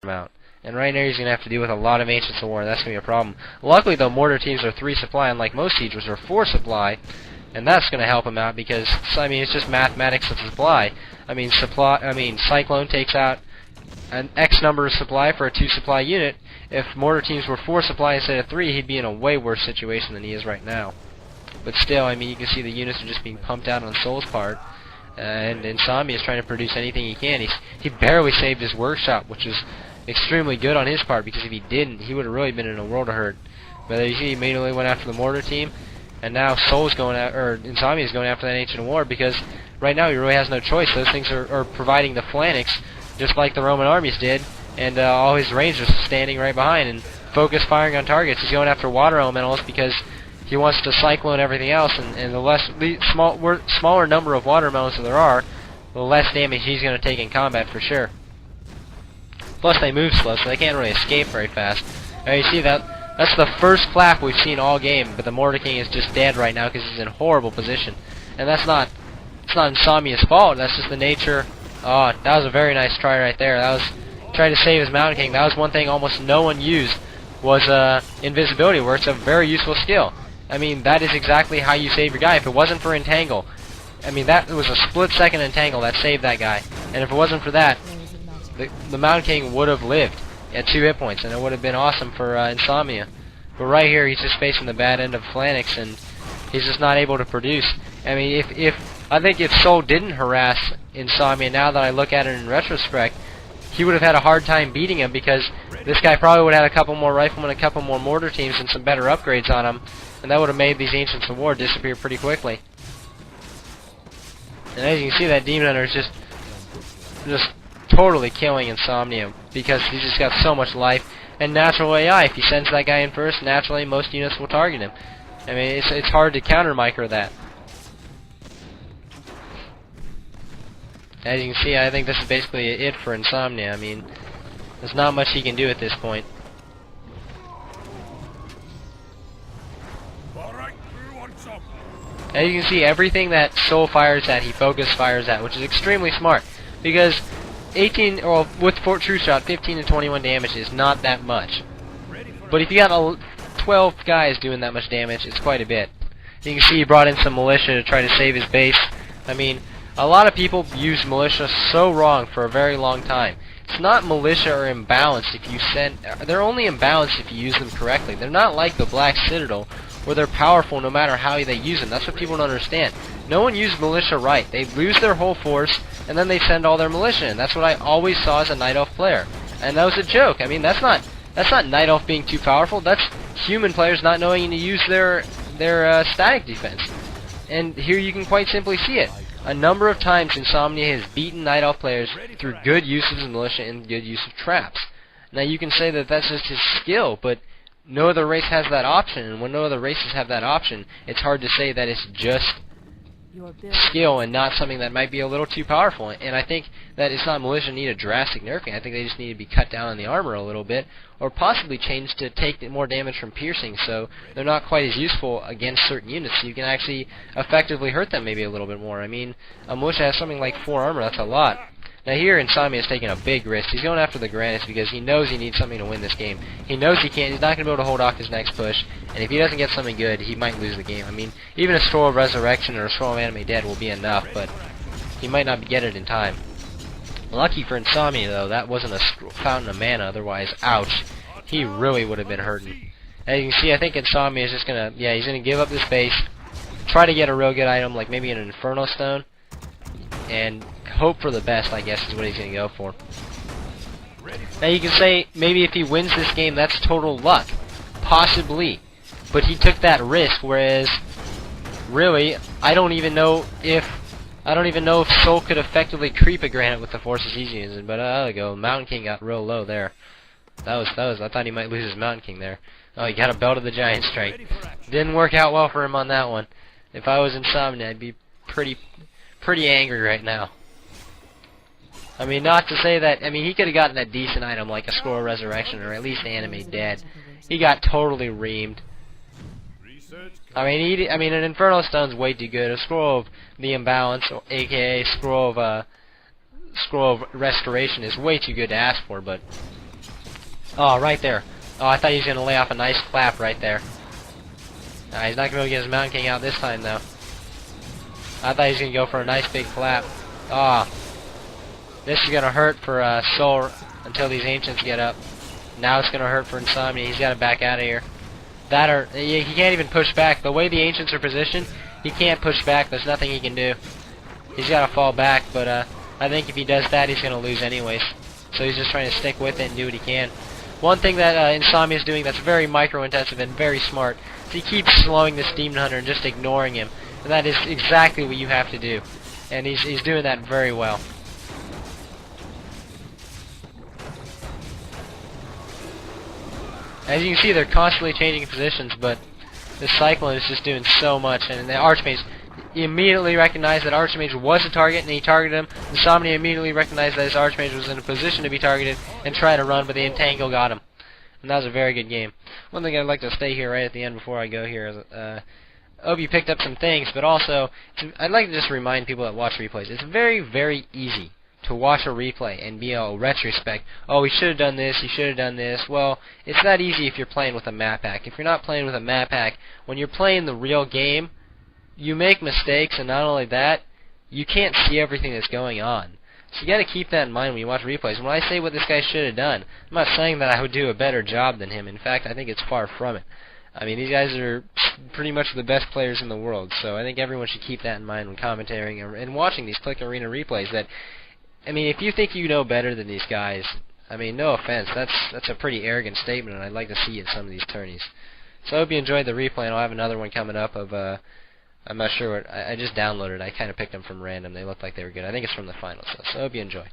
out. And right now he's going to have to deal with a lot of Ancients of War, and that's going to be a problem. Luckily, though, mortar teams are 3 supply, unlike most sieges, which are 4 supply, and that's going to help him out because, I mean, it's just mathematics of supply. I mean, Cyclone takes out an X number of supply for a 2 supply unit. If mortar teams were 4 supply instead of 3, he'd be in a way worse situation than he is right now. But still, I mean, you can see the units are just being pumped out on Soul's part. And Insomnia is trying to produce anything he can. He barely saved his workshop, which is extremely good on his part, because if he didn't, he would have really been in a world of hurt. But you see, he immediately went after the mortar team, and now Soul's going or Insomnia is going after that Ancient of War, because right now he really has no choice. Those things are providing the phalanx, just like the Roman armies did, and all his rangers standing right behind and focus firing on targets. He's going after water elementals because he wants to cyclone everything else, and the smaller number of water elementals there are, the less damage he's going to take in combat for sure. Plus they move slow, so they can't really escape very fast. Now you see that's the first clap we've seen all game, but the Mortar King is just dead right now because he's in horrible position. And it's not Insomnia's fault, that's just the nature. Oh, that was a very nice try right there. That was trying to save his Mountain King. That was one thing almost no one used, was invisibility, where it's a very useful skill. I mean, that is exactly how you save your guy. If it wasn't for Entangle, I mean, that was a split-second Entangle that saved that guy. And if it wasn't for that, the Mountain King would have lived at 2 hit points, and it would have been awesome for Insomnia. But right here, he's just facing the bad end of Phalanx, and he's just not able to produce. I mean, I think if Soul didn't harass Insomnia, now that I look at it in retrospect, he would have had a hard time beating him, because this guy probably would have had a couple more riflemen, a couple more mortar teams, and some better upgrades on him, and that would have made these Ancients of War disappear pretty quickly. And as you can see, that Demon Hunter is just totally killing Insomnia, because he's just got so much life. And natural AI, if he sends that guy in first, naturally most units will target him. I mean, it's hard to counter micro that. As you can see, I think this is basically it for Insomnia. I mean, there's not much he can do at this point. As you can see, everything that Soul fires at, he focus fires at, which is extremely smart, because 18, or with True Shot, 15 to 21 damage is not that much. But if you got 12 guys doing that much damage, it's quite a bit. You can see he brought in some militia to try to save his base. I mean, a lot of people use militia so wrong for a very long time. It's not militia or imbalanced if you they're only imbalanced if you use them correctly. They're not like the Black Citadel, where they're powerful no matter how they use them. That's what people don't understand. No one uses militia right. They lose their whole force, and then they send all their militia in. That's what I always saw as a Night Elf player. And that was a joke. I mean, that's not Night Elf being too powerful. That's human players not knowing to use their static defense. And here you can quite simply see it. A number of times Insomnia has beaten Night Elf players through good uses of militia and good use of traps. Now you can say that that's just his skill, but no other race has that option, and when no other races have that option, it's hard to say that it's just skill and not something that might be a little too powerful. And I think that it's not militia need a drastic nerfing. I think they just need to be cut down on the armor a little bit, or possibly changed to take more damage from piercing, so they're not quite as useful against certain units, so you can actually effectively hurt them maybe a little bit more. I mean, a militia has something like 4 armor, that's a lot. Now here, Insomnia is taking a big risk. He's going after the Granites because he knows he needs something to win this game. He knows he's not going to be able to hold off his next push, and if he doesn't get something good, he might lose the game. I mean, even a Scroll of Resurrection or a Scroll of Anime Dead will be enough, but he might not get it in time. Lucky for Insomnia, though, that wasn't a Fountain of Mana, otherwise, ouch. He really would have been hurting. As you can see, I think Insomnia is just going to, he's going to give up this base, try to get a real good item, like maybe an Inferno Stone, and hope for the best, I guess, is what he's going to go for. Now you can say, maybe if he wins this game, that's total luck. Possibly. But he took that risk, whereas, really, I don't even know if Soul could effectively creep a Granite with the forces he's using, but there we go. Mountain King got real low there. I thought he might lose his Mountain King there. Oh, he got a Belt of the Giant Strike. Didn't work out well for him on that one. If I was Insomnia, I'd be pretty angry right now. I mean, not to say that, I mean, he could have gotten a decent item like a Scroll of Resurrection or at least Anime Dead. He got totally reamed. I mean, an Inferno Stone's way too good. A Scroll of the Imbalance, aka Scroll of Restoration, is way too good to ask for, but Oh, right there. Oh, I thought he was going to lay off a nice clap right there. He's not going to be able to get his Mountain King out this time, though. I thought he was going to go for a nice big clap. Oh. This is going to hurt for Soul until these Ancients get up. Now it's going to hurt for Insomnia. He's got to back out of here. He can't even push back. The way the Ancients are positioned, he can't push back. There's nothing he can do. He's got to fall back, but I think if he does that, he's going to lose anyways. So he's just trying to stick with it and do what he can. One thing that Insomnia is doing that's very micro-intensive and very smart is he keeps slowing this Demon Hunter and just ignoring him. And that is exactly what you have to do. And he's doing that very well. As you can see, they're constantly changing positions, but the Cyclone is just doing so much. And the Archmage immediately recognized that Archmage was a target, and he targeted him. Insomnia immediately recognized that his Archmage was in a position to be targeted and tried to run, but the Entangle got him. And that was a very good game. One thing I'd like to stay here right at the end before I go here is, Obi picked up some things, but also, I'd like to just remind people that watch replays, it's very, very easy to watch a replay and be a retrospect. Oh, he should have done this, he should have done this. Well, it's not easy if you're playing with a map pack. If you're not playing with a map pack, when you're playing the real game, you make mistakes, and not only that, you can't see everything that's going on. So you got to keep that in mind when you watch replays. When I say what this guy should have done, I'm not saying that I would do a better job than him. In fact, I think it's far from it. I mean, these guys are pretty much the best players in the world, so I think everyone should keep that in mind when commentating and watching these Click Arena replays. That, I mean, if you think you know better than these guys, I mean, no offense, that's a pretty arrogant statement, and I'd like to see it in some of these tourneys. So I hope you enjoyed the replay, and I'll have another one coming up of, I'm not sure what, I just downloaded it. I kind of picked them from random. They looked like they were good. I think it's from the finals, so I hope you enjoy.